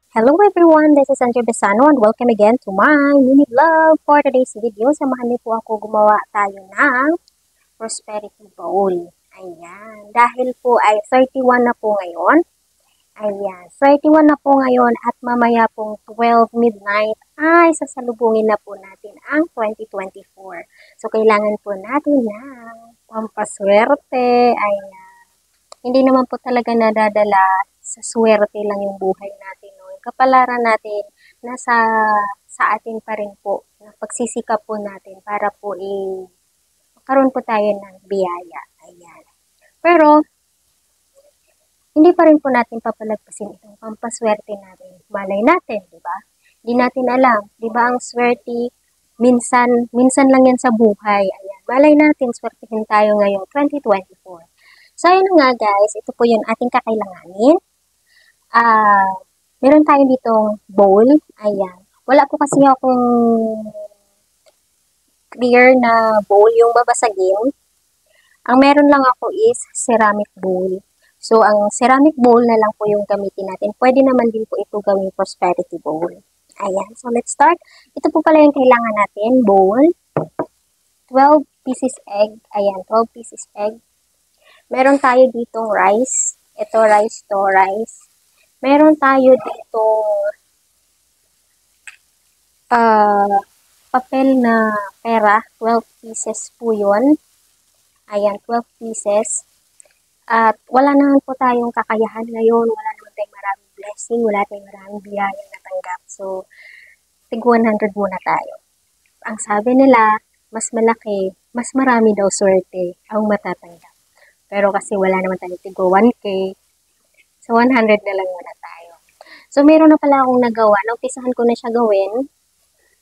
Hello everyone, this is Andrea Besano and welcome again to my mini vlog. For today's video, samahan niyo po ako gumawa tayo ng prosperity bowl. Ayan, dahil po ay 31 na po ngayon. Ayan, 31 na po ngayon at mamaya pong 12 midnight ay sasalubungin na po natin ang 2024. So, kailangan po natin ng pampaswerte. Ayan. Hindi naman po talaga nadadala sa swerte lang yung buhay natin. No? Yung kapalaran natin, nasa sa atin pa rin po. Pagsisikap po natin para po magkaroon po tayo ng biyaya. Ayan. Pero, hindi pa rin po natin papalagpasin itong pampaswerte natin. Malay natin, di ba? Hindi natin alam. Di ba ang swerte, minsan lang yan sa buhay. Ayan. Malay natin, swertihin tayo ngayong 2024. So, ayun nga guys, ito po yung ating kakailanganin. Meron tayo ditong bowl. Ayan. Wala po kasi akong clear na bowl yung babasagin. Ang meron lang ako is ceramic bowl. So, ang ceramic bowl na lang po yung gamitin natin. Pwede naman din po ito gawing prosperity bowl. Ayan. So, let's start. Ito po pala yung kailangan natin. Bowl. 12 pieces egg. Ayan, 12 pieces egg. Meron tayo ditong rice. Ito rice to rice. Meron tayo ditong papel na pera. 12 pieces po yun. Ayan, 12 pieces. At wala naman po tayong kakayahan ngayon. Wala naman tayong maraming blessing. Wala tayong maraming biyayang natanggap. So, tig 100 muna tayo. Ang sabi nila, mas malaki, mas marami daw swerte ang matatanggap. Pero kasi wala naman tayo tigo 1K, so 100 na lang muna tayo. So, meron na pala akong nagawa. Naumpisahan ko na siya gawin.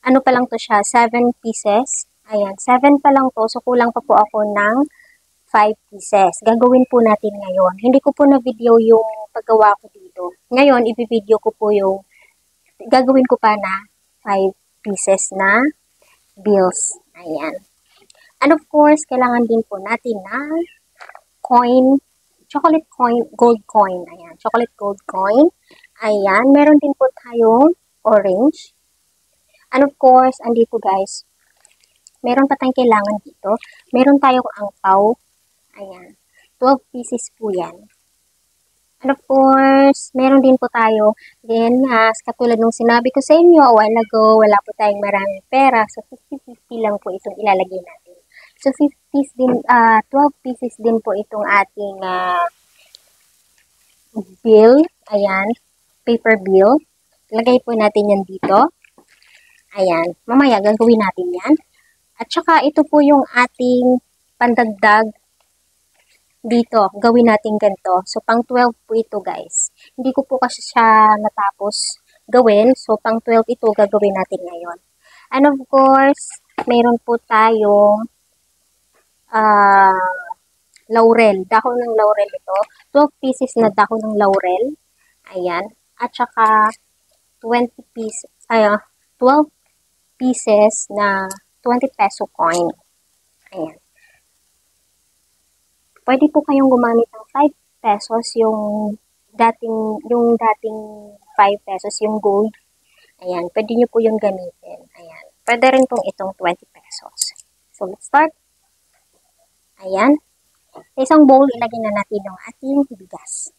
Ano pa lang to siya? 7 pieces. Ayan, 7 pa lang to. So, kulang pa po ako ng 5 pieces. Gagawin po natin ngayon. Hindi ko po na video yung paggawa ko dito. Ngayon, i-video ko po yung gagawin ko pa na 5 pieces na bills. Ayan. And of course, kailangan din po natin na coin, chocolate coin, gold coin. Ayan, chocolate gold coin. Ayan, meron din po tayong orange. And of course, andito guys, meron pa tayong kailangan dito. Meron tayong angpaw. Ayan, 12 pieces po yan. And of course, meron din po tayo. Then, katulad nung sinabi ko sa inyo a while ago, wala po tayong maraming pera. So, 50-50 lang po itong ilalagay natin. So, 12 pieces din po itong ating bill. Ayan, paper bill. Lagay po natin yan dito. Ayan, mamaya gagawin natin yan. At saka ito po yung ating pandagdag dito. Gawin natin ganito. So, pang 12 po ito guys. Hindi ko po kasi siya natapos gawin. So, pang 12 ito gagawin natin ngayon. And of course, mayroon po tayong laurel. Dahon ng laurel ito. 12 pieces na dahon ng laurel. Ayan. At saka 12 pieces na 20 peso coin. Ayan. Pwede po kayong gumamit ng 5 pesos yung dating 5 pesos yung gold. Ayan. Pwede nyo po yung gamitin. Ayan. Pwede rin pong itong 20 pesos. So, let's start. Ayan. Sa isang bowl, ilagay na natin yung ating bigas.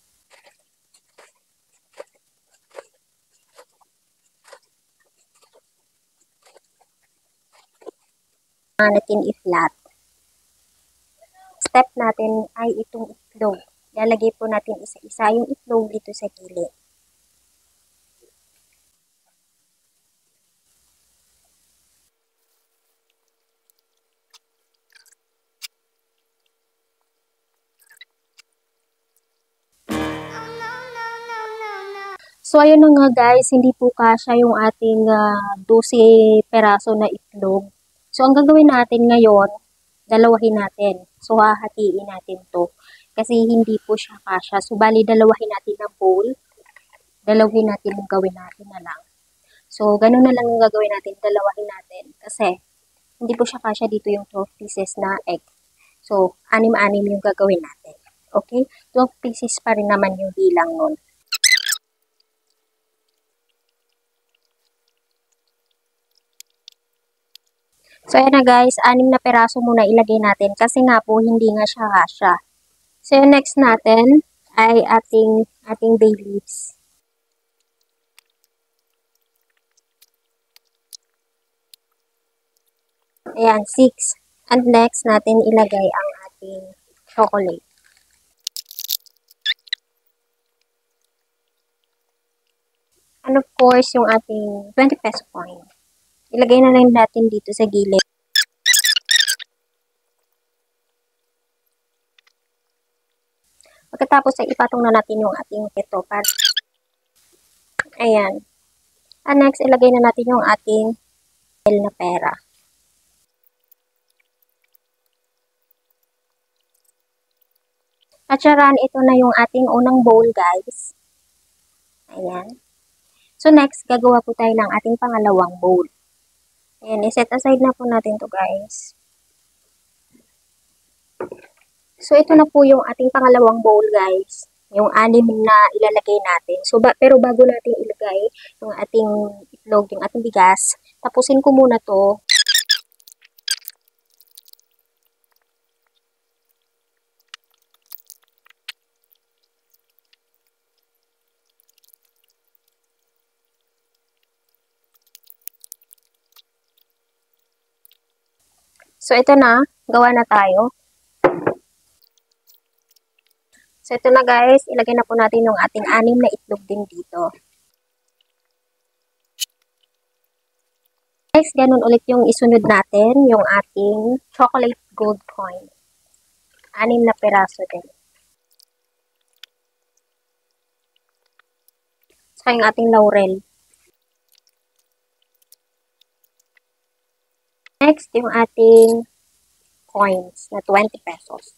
Natin i-flat. Step natin ay itong itlog. Lalagay po natin isa-isa yung itlog dito sa gilid. So, ayun na nga guys, hindi po kasya yung ating 12 peraso na itlog. So, ang gagawin natin ngayon, dalawahin natin. So, hahatiin natin to. Kasi hindi po siya kasya. So, bali, dalawahin natin ng bowl. Dalawin natin yung gawin natin na lang. So, ganun na lang yung gagawin natin. Dalawahin natin. Kasi, hindi po siya kasya dito yung 12 pieces na egg. So, 6-6 yung gagawin natin. Okay? 12 pieces pa rin naman yung bilang nun. So, ayan na guys, 6 na peraso muna ilagay natin kasi nga po hindi nga siya kasya. So, yung next natin ay ating bay leaves. Ayan, 6. And next natin ilagay ang ating chocolate. And of course, yung ating 20 peso coin. Ilagay na lang natin dito sa gilid. Pagkatapos ay ipatong na natin yung ating ito. Ayan. And next, ilagay na natin yung ating na pera. At charan, ito na yung ating unang bowl, guys. Ayan. So, next, gagawa po tayo ng ating pangalawang bowl. Ayan, i-set aside na po natin to guys. So, ito na po yung ating pangalawang bowl, guys. Yung 6 na ilalagay natin. So, pero bago natin ilagay yung ating itlog, yung ating bigas, tapusin ko muna to. So, ito na. Gawa na tayo. So, ito na guys. Ilagay na po natin yung ating 6 na itlog din dito. Next, ganun ulit yung isunod natin, yung ating chocolate gold coin. 6 na peraso din. Saka yung ating laurel. Next, yung ating coins na 20 pesos.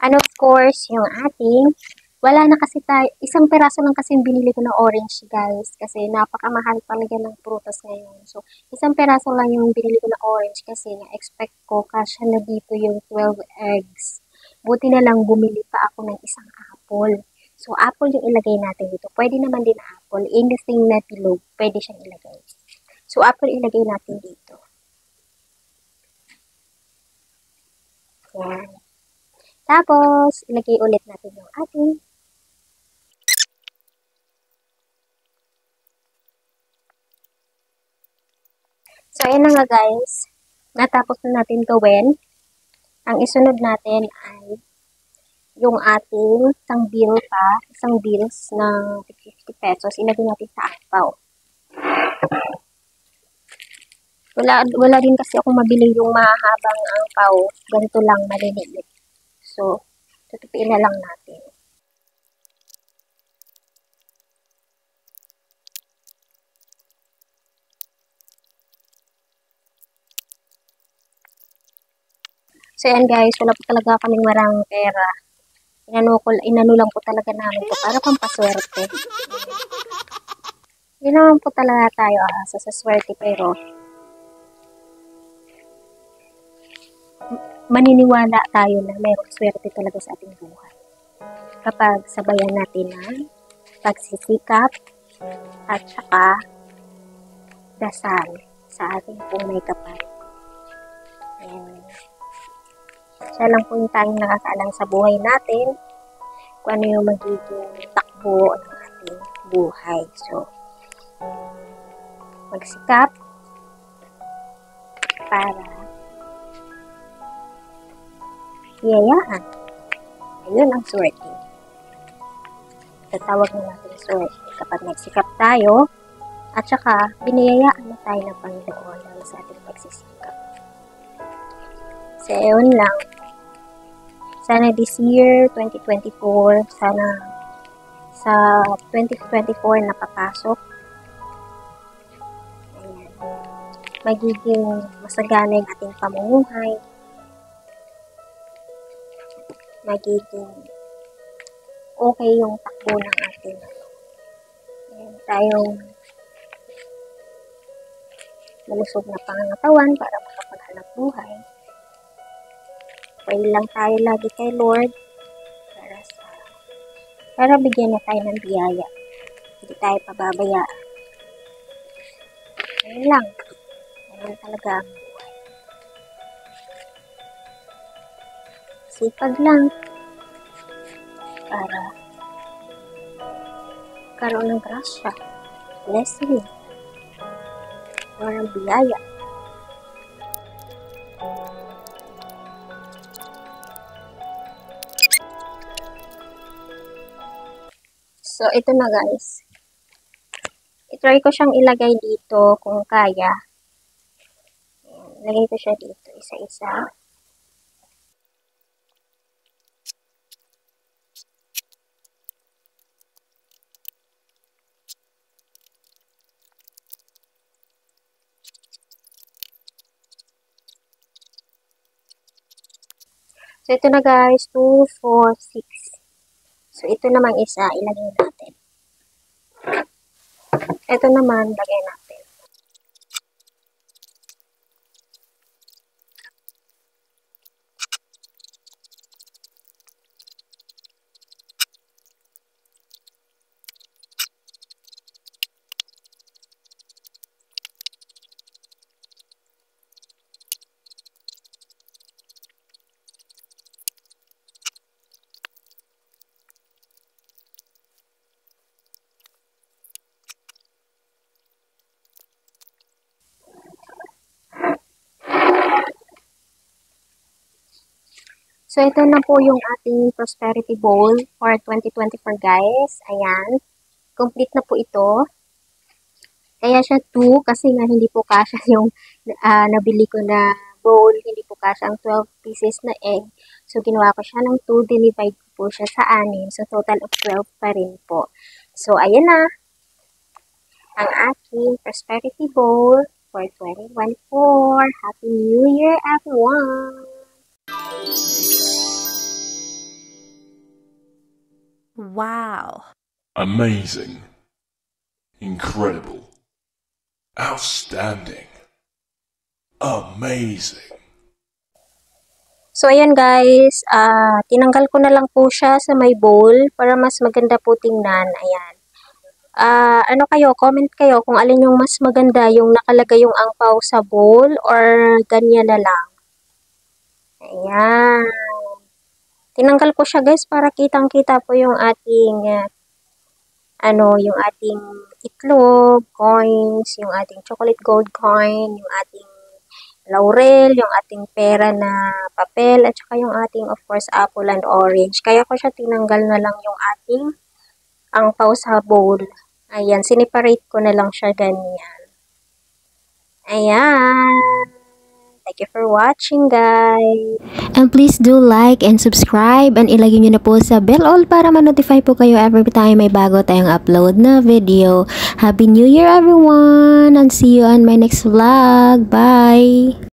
And of course, yung ating, wala na kasi tayo, isang peraso lang kasi yung binili ko na orange, guys. Kasi napakamahal talaga ng prutas ngayon. So, isang peraso lang yung binili ko na orange kasi na-expect ko kasya na dito yung 12 eggs. Buti na lang bumili pa ako ng isang apple. So, apple yung ilagay natin dito. Pwede naman din apple. Anything na bilog, pwede siyang ilagay. So, apple ilagay natin dito. Yan. Tapos, ilagay ulit natin yung ating So, ayan na nga guys. Natapos na natin gawin. Ang isunod natin ay yung ating isang bills ng 50 pesos. Ilagay natin sa apaw. Wala din kasi ako mabili yung mahahabang apaw. Ganito lang, maliliit. So, tutupiin na lang natin. So, yan guys, wala po talaga kaming maraming pera. Inano lang po talaga namin to para pampaswerte. Hindi naman po talaga tayo aasa sa swerte, pero maniniwala tayo na mayroong swerte talaga sa ating buhay. Kapag sabayan natin ng pagsisikap at saka dasal sa ating pong may kapal. Ayan. Siya lang po yung tanging nakakaalam sa buhay natin kung ano yung magiging takbo ng ating buhay. So, magsikap para iyayaan. Ayun ang swerte. Tatawag na natin swerte kapag nagsikap tayo at saka biniyayaan na tayo ng Panginoon dahil sa ating pagsisikap. So, ayun lang. Sana this year, 2024, sana sa 2024 napapasok. Ayan. Magiging masagana yung ating pamumuhay. Magiging okay yung takbo ng ating tayong malusog na pangangatawan para makapaghanap buhay. Pray lang tayo lagi kay Lord para bigyan na tayo ng biyaya. Hindi tayo pababayaan. Ayun lang. Ayun talaga ang buhay. Sipag lang. Para karoon ng grasya. Blessing. Parang biyaya. So, ito na guys. I-try ko siyang ilagay dito kung kaya. Ayan, lagay ko siya dito isa-isa. So, ito na guys. 2, 4, 6. So, ito namang isa, ilagay natin. Ito naman, lagay natin. So, ito na po yung ating prosperity bowl for 2024, guys. Ayan. Complete na po ito. Kaya siya 2 kasi nga hindi po kasya yung nabili ko na bowl. Hindi po kasya ang 12 pieces na egg. So, ginawa ko siya ng 2. Dinivide ko po siya sa 6. So, total of 12 pa rin po. So, ayan na. Ang aking prosperity bowl for 2024. Happy New Year, everyone! Wow. Amazing. Incredible. Outstanding. Amazing. So, ayan guys, tinanggal ko na lang po siya sa may bowl para mas maganda po tingnan. Ayan. Ano kayo, comment kayo kung alin yung mas maganda, yung nakalagay yung angpaw sa bowl or ganyan na lang. Ayan. Tinanggal ko siya guys para kitang-kita po yung ating yung ating itlog, coins, yung ating chocolate gold coin, yung ating laurel, yung ating pera na papel, at saka yung ating, of course, apple and orange. Kaya ko siya tinanggal na lang yung ating angpaw sa bowl. Ayan, siniparate ko na lang siya ganyan. Ayan. Thank you for watching, guys. And please do like and subscribe and ilagay nyo na po sa bell all para ma-notify po kayo every time may bago tayong upload na video. Happy New Year everyone and see you on my next vlog. Bye!